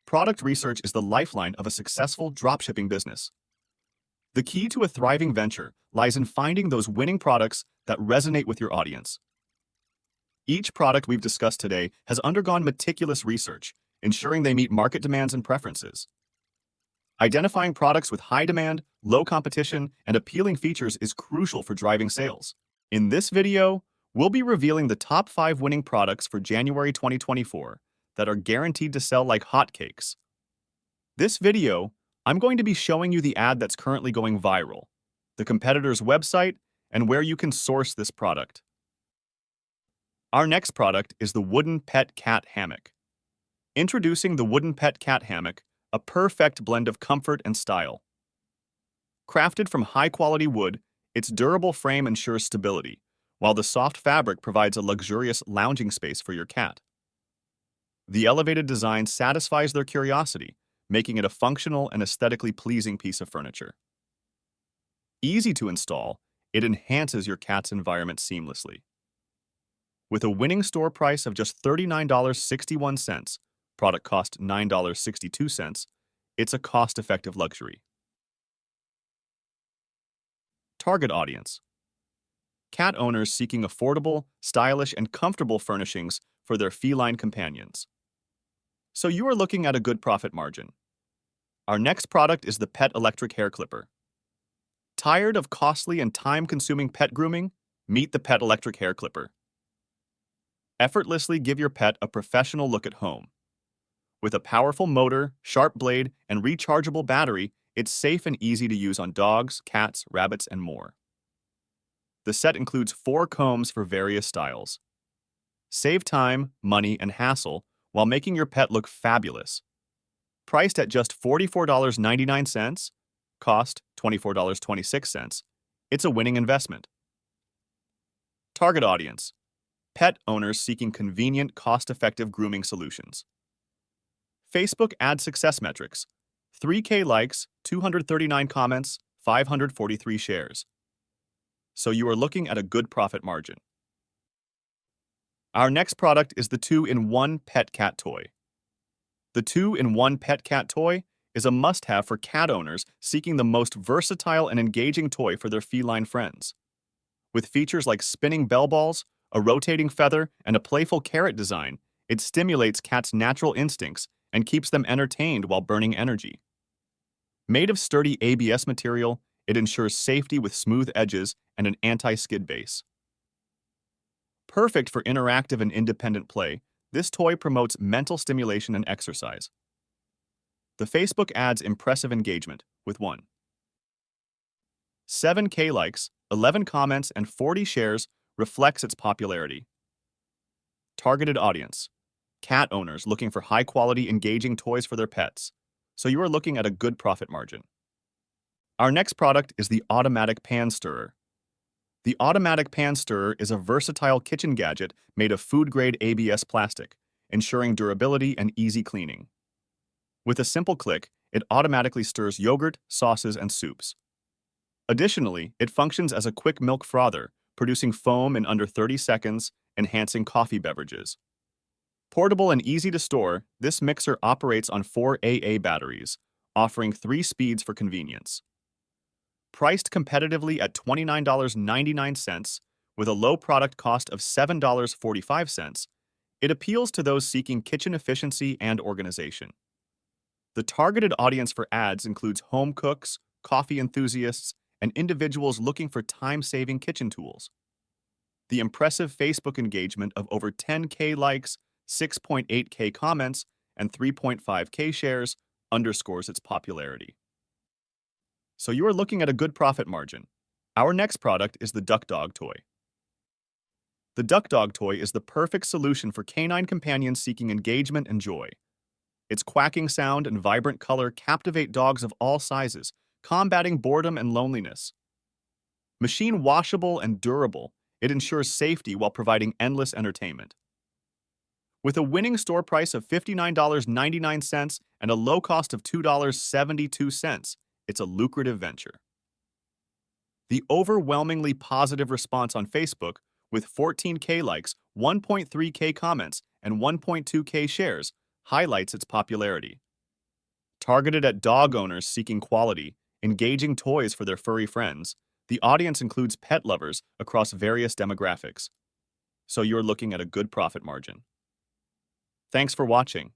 Product research is the lifeline of a successful dropshipping business. The key to a thriving venture lies in finding those winning products that resonate with your audience. Each product we've discussed today has undergone meticulous research, ensuring they meet market demands and preferences. Identifying products with high demand, low competition, and appealing features is crucial for driving sales. In this video, we'll be revealing the top 5 winning products for January 2024 that are guaranteed to sell like hotcakes. This video, I'm going to be showing you the ad that's currently going viral, the competitor's website, and where you can source this product. Our next product is the wooden Pet Cat Hammock. Introducing the wooden Pet Cat Hammock, a perfect blend of comfort and style. Crafted from high-quality wood, its durable frame ensures stability, while the soft fabric provides a luxurious lounging space for your cat. The elevated design satisfies their curiosity, making it a functional and aesthetically pleasing piece of furniture. Easy to install, it enhances your cat's environment seamlessly. With a winning store price of just $39.61, product cost $9.62, it's a cost-effective luxury. Target audience: cat owners seeking affordable, stylish, and comfortable furnishings for their feline companions. So you are looking at a good profit margin. Our next product is the Pet Electric Hair Clipper. Tired of costly and time-consuming pet grooming? Meet the Pet Electric Hair Clipper. Effortlessly give your pet a professional look at home. With a powerful motor, sharp blade, and rechargeable battery, it's safe and easy to use on dogs, cats, rabbits, and more. The set includes 4 combs for various styles. Save time, money, and hassle while making your pet look fabulous. Priced at just $44.99, cost $24.26, it's a winning investment. Target audience: pet owners seeking convenient, cost-effective grooming solutions. Facebook ad success metrics: 3K likes, 239 comments, 543 shares. So you are looking at a good profit margin. Our next product is the 2-in-1 Pet Cat Toy. The 2-in-1 Pet Cat Toy is a must-have for cat owners seeking the most versatile and engaging toy for their feline friends. With features like spinning bell balls, a rotating feather, and a playful carrot design, it stimulates cats' natural instincts and keeps them entertained while burning energy. Made of sturdy ABS material, it ensures safety with smooth edges and an anti-skid base. Perfect for interactive and independent play, this toy promotes mental stimulation and exercise. The Facebook ad's impressive engagement, with 7K likes, 11 comments, and 40 shares, reflects its popularity. Targeted audience: cat owners looking for high-quality, engaging toys for their pets, so you are looking at a good profit margin. Our next product is the Automatic Pan Stirrer. The Automatic Pan Stirrer is a versatile kitchen gadget made of food-grade ABS plastic, ensuring durability and easy cleaning. With a simple click, it automatically stirs yogurt, sauces, and soups. Additionally, it functions as a quick milk frother, producing foam in under 30 seconds, enhancing coffee beverages. Portable and easy to store, this mixer operates on 4 AA batteries, offering 3 speeds for convenience. Priced competitively at $29.99, with a low product cost of $7.45, it appeals to those seeking kitchen efficiency and organization. The targeted audience for ads includes home cooks, coffee enthusiasts, and individuals looking for time-saving kitchen tools. The impressive Facebook engagement of over 10K likes, 6.8K comments, and 3.5K shares underscores its popularity. So you are looking at a good profit margin. Our next product is the Duck Dog Toy. The Duck Dog Toy is the perfect solution for canine companions seeking engagement and joy. Its quacking sound and vibrant color captivate dogs of all sizes, combating boredom and loneliness. Machine washable and durable, it ensures safety while providing endless entertainment. With a winning store price of $59.99 and a low cost of $2.72, it's a lucrative venture. The overwhelmingly positive response on Facebook, with 14K likes, 1.3K comments, and 1.2K shares, highlights its popularity. Targeted at dog owners seeking quality, engaging toys for their furry friends, the audience includes pet lovers across various demographics. So you're looking at a good profit margin. Thanks for watching.